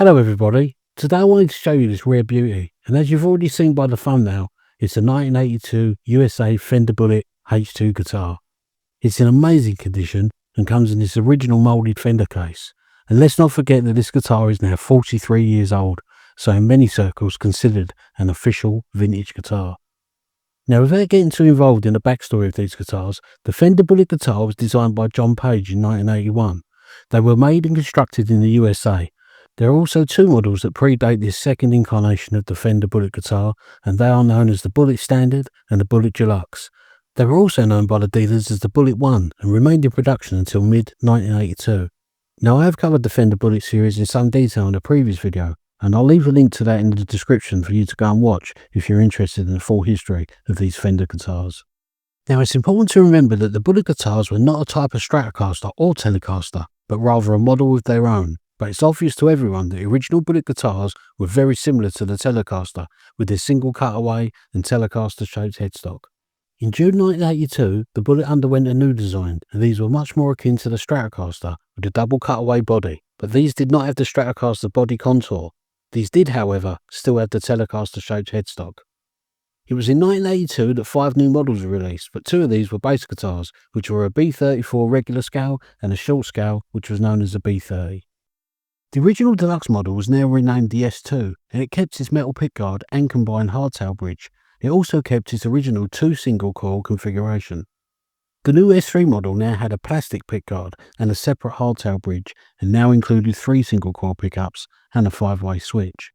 Hello everybody, today I wanted to show you this rare beauty, and as you've already seen by the thumbnail, it's a 1982 USA Fender Bullet H2 guitar. It's in amazing condition and comes in this original moulded Fender case. And let's not forget that this guitar is now 43 years old, so in many circles considered an official vintage guitar. Now, without getting too involved in the backstory of these guitars, the Fender Bullet guitar was designed by John Page in 1981. They were made and constructed in the USA. There are also two models that predate this second incarnation of the Fender Bullet guitar, and they are known as the Bullet Standard and the Bullet Deluxe. They were also known by the dealers as the Bullet 1 and remained in production until mid-1982. Now, I have covered the Fender Bullet series in some detail in a previous video, and I'll leave a link to that in the description for you to go and watch if you're interested in the full history of these Fender guitars. Now, it's important to remember that the Bullet guitars were not a type of Stratocaster or Telecaster, but rather a model of their own. But it's obvious to everyone that the original Bullet guitars were very similar to the Telecaster, with their single cutaway and Telecaster shaped headstock. In June 1982, the Bullet underwent a new design, and these were much more akin to the Stratocaster with a double cutaway body, but these did not have the Stratocaster body contour. These did, however, still have the Telecaster shaped headstock. It was in 1982 that 5 new models were released, but 2 of these were bass guitars, which were a B34 regular scale and a short scale, which was known as a B30. The original Deluxe model was now renamed the S2, and it kept its metal pickguard and combined hardtail bridge. It also kept its original 2 single coil configuration. The new S3 model now had a plastic pickguard and a separate hardtail bridge, and now included 3 single coil pickups and a 5-way switch.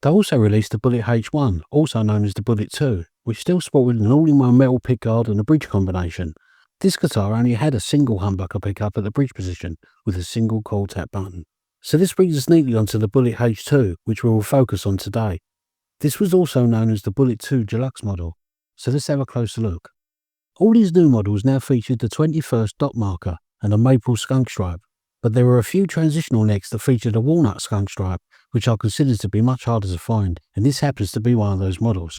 They also released the Bullet H1, also known as the Bullet 2, which still sported an all-in-one metal pickguard and a bridge combination. This guitar only had a single humbucker pickup at the bridge position with a single coil tap button. So this brings us neatly onto the Bullet H2, which we will focus on today. This was also known as the Bullet 2 Deluxe model, so let's have a closer look. All these new models now featured the 21st dot marker and a maple skunk stripe, but there were a few transitional necks that featured a walnut skunk stripe, which are considered to be much harder to find, and this happens to be one of those models.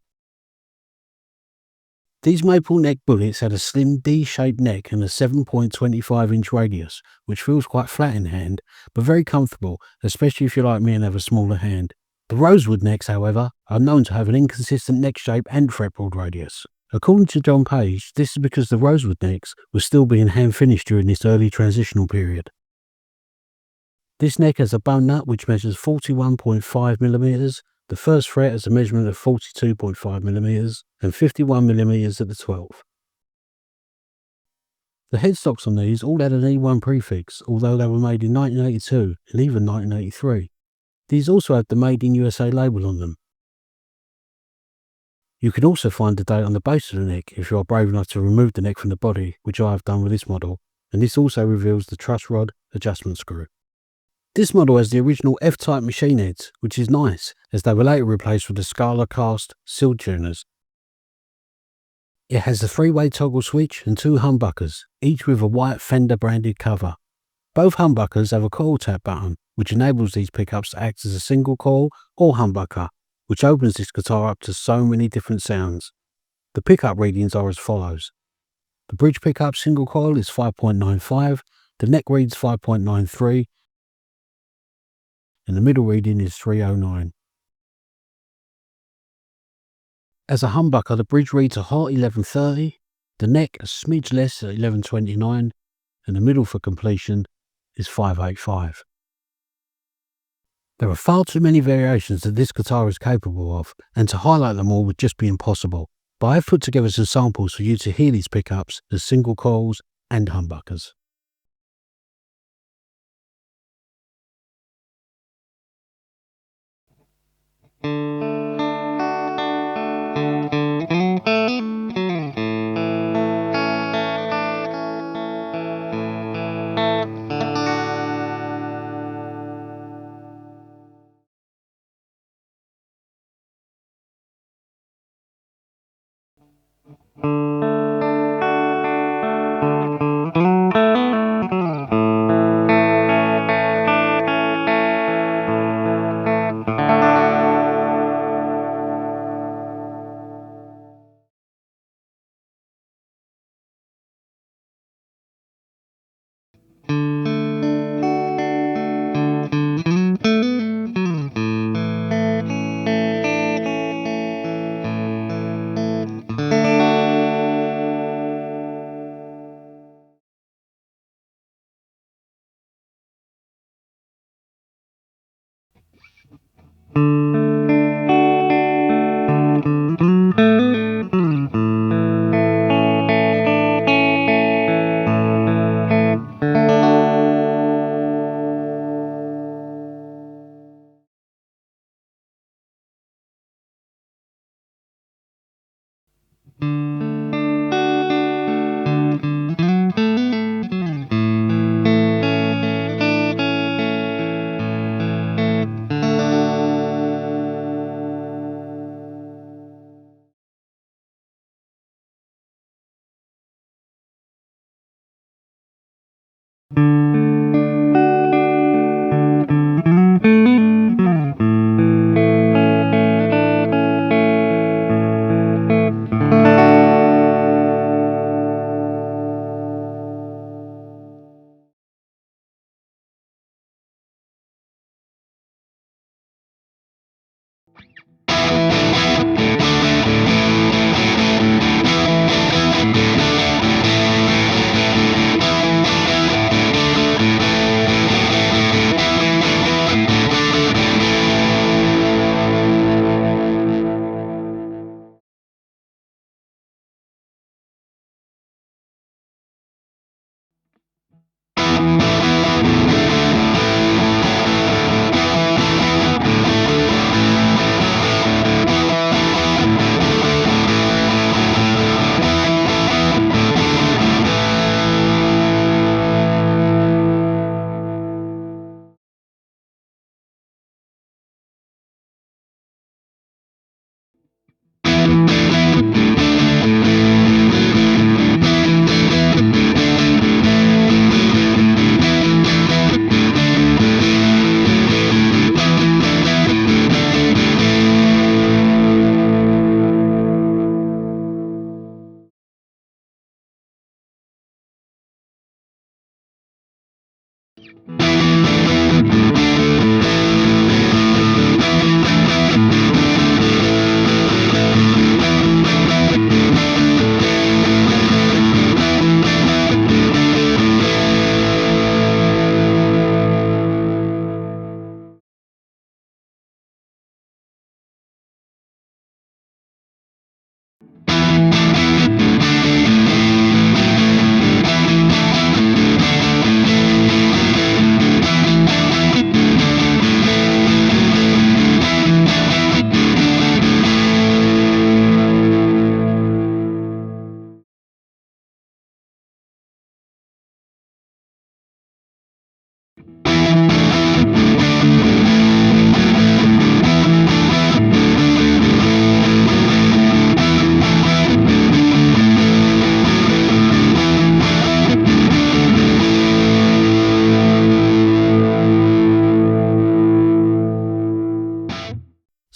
These maple neck bullets had a slim D-shaped neck and a 7.25-inch radius, which feels quite flat in hand, but very comfortable, especially if you're like me and have a smaller hand. The rosewood necks, however, are known to have an inconsistent neck shape and fretboard radius. According to John Page, this is because the rosewood necks were still being hand-finished during this early transitional period. This neck has a bone nut which measures 41.5mm, the first fret has a measurement of 42.5mm, and 51mm at the 12th. The headstocks on these all had an E1 prefix, although they were made in 1982 and even 1983. These also have the Made in USA label on them. You can also find the date on the base of the neck if you are brave enough to remove the neck from the body, which I have done with this model, and this also reveals the truss rod adjustment screw. This model has the original F-type machine heads, which is nice, as they were later replaced with the Scala cast sealed tuners. It has a 3-way toggle switch and 2 humbuckers, each with a white Fender branded cover. Both humbuckers have a coil tap button, which enables these pickups to act as a single coil or humbucker, which opens this guitar up to so many different sounds. The pickup readings are as follows. The bridge pickup single coil is 5.95, the neck reads 5.93, and the middle reading is 309. As a humbucker, the bridge reads a hot 1130, the neck a smidge less at 1129, and the middle for completion is 585. There are far too many variations that this guitar is capable of, and to highlight them all would just be impossible, but I have put together some samples for you to hear these pickups as single coils and humbuckers.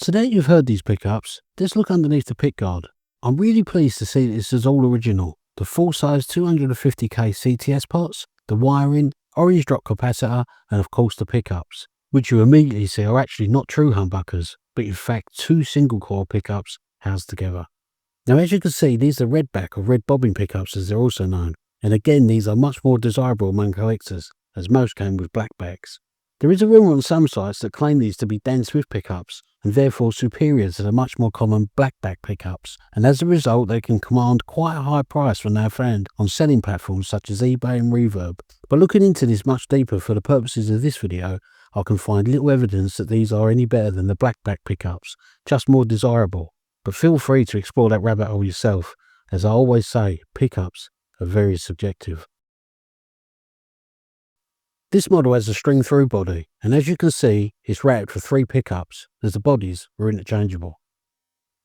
So now you've heard these pickups, let's look underneath the pickguard. I'm really pleased to see that this is all original. The full-size 250k CTS pots, the wiring, orange drop capacitor, and of course the pickups, which you immediately see are actually not true humbuckers, but in fact two single-coil pickups housed together. Now as you can see, these are red back or red bobbin pickups as they're also known, and again these are much more desirable among collectors, as most came with black backs. There is a rumour on some sites that claim these to be Dan Swift pickups, and therefore superior to the much more common blackback pickups, and as a result they can command quite a high price when they are found on selling platforms such as eBay and Reverb. But looking into this much deeper for the purposes of this video, I can find little evidence that these are any better than the blackback pickups, just more desirable. But feel free to explore that rabbit hole yourself. As I always say, pickups are very subjective. This model has a string-through body, and as you can see, it's rated for 3 pickups, as the bodies are interchangeable.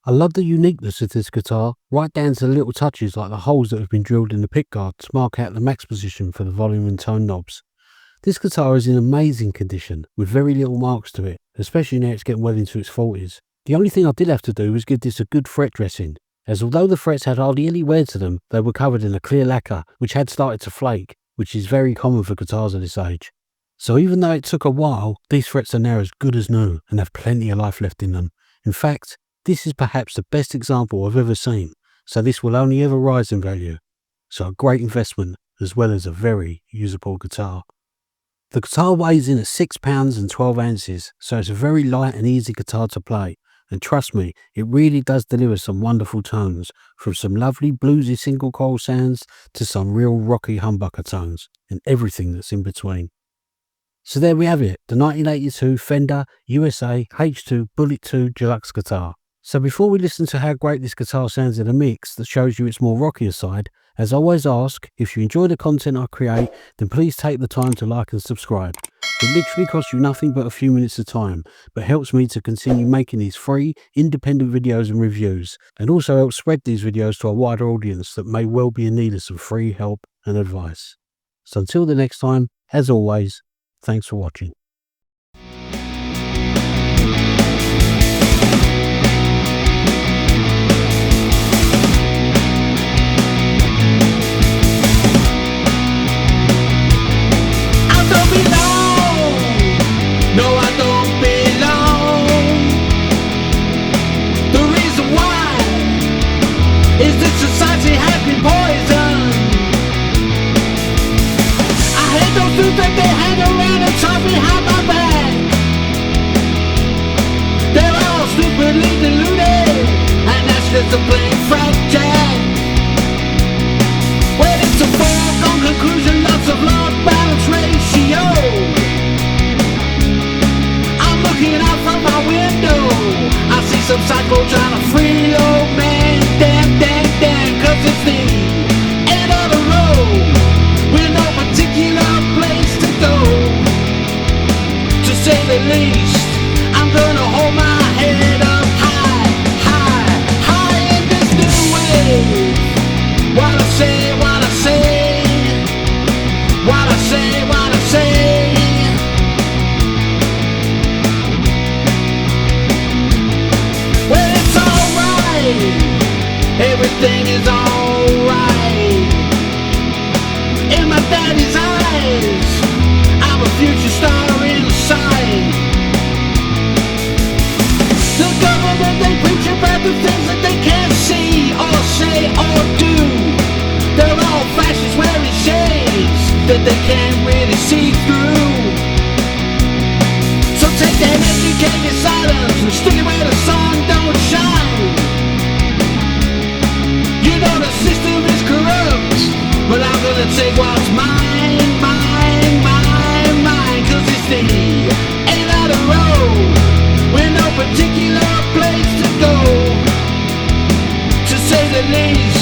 I love the uniqueness of this guitar, right down to the little touches like the holes that have been drilled in the pickguard to mark out the max position for the volume and tone knobs. This guitar is in amazing condition, with very little marks to it, especially now it's getting well into its 40s. The only thing I did have to do was give this a good fret dressing, as although the frets had hardly any wear to them, they were covered in a clear lacquer which had started to flake, which is very common for guitars of this age. So even though it took a while, these frets are now as good as new and have plenty of life left in them. In fact, this is perhaps the best example I've ever seen, so this will only ever rise in value. So a great investment as well as a very usable guitar. The guitar weighs in at 6 pounds and 12 ounces, so it's a very light and easy guitar to play. And trust me, it really does deliver some wonderful tones, from some lovely bluesy single coil sounds to some real rocky humbucker tones, and everything that's in between. So there we have it, the 1982 Fender USA H2 Bullet 2 Deluxe guitar. So before we listen to how great this guitar sounds in a mix that shows you its more rockier side, as I always ask, if you enjoy the content I create, then please take the time to like and subscribe. It literally costs you nothing but a few minutes of time, but helps me to continue making these free, independent videos and reviews, and also helps spread these videos to a wider audience that may well be in need of some free help and advice. So until the next time, as always, thanks for watching. Is this society has been poisoned? I hate those dudes that they hang around and talk behind my back. They're all stupidly deluded, and that's just a plain frat jack. Well, it's a foregone conclusion, lots of love balance ratio. I'm looking out from my window, I see some psycho trying to free old man. Cause it's the end of the road, with no particular place to go. To say the least, I'm gonna hold my head up high, high, high in this new wave. What I say, what I say, what I say, what I say. Well, it's alright, everything is alright. In my daddy's eyes, I'm a future star inside. The government, they preach about the things that they can't see or say or do. They're all fascists wearing shades that they can't really see through. So take that educated silence and stick it where the sun don't shine. You know the system is corrupt, but I'm gonna take what's mine, mine, mine, mine. Cause it's the end of the road, with no particular place to go. To say the least,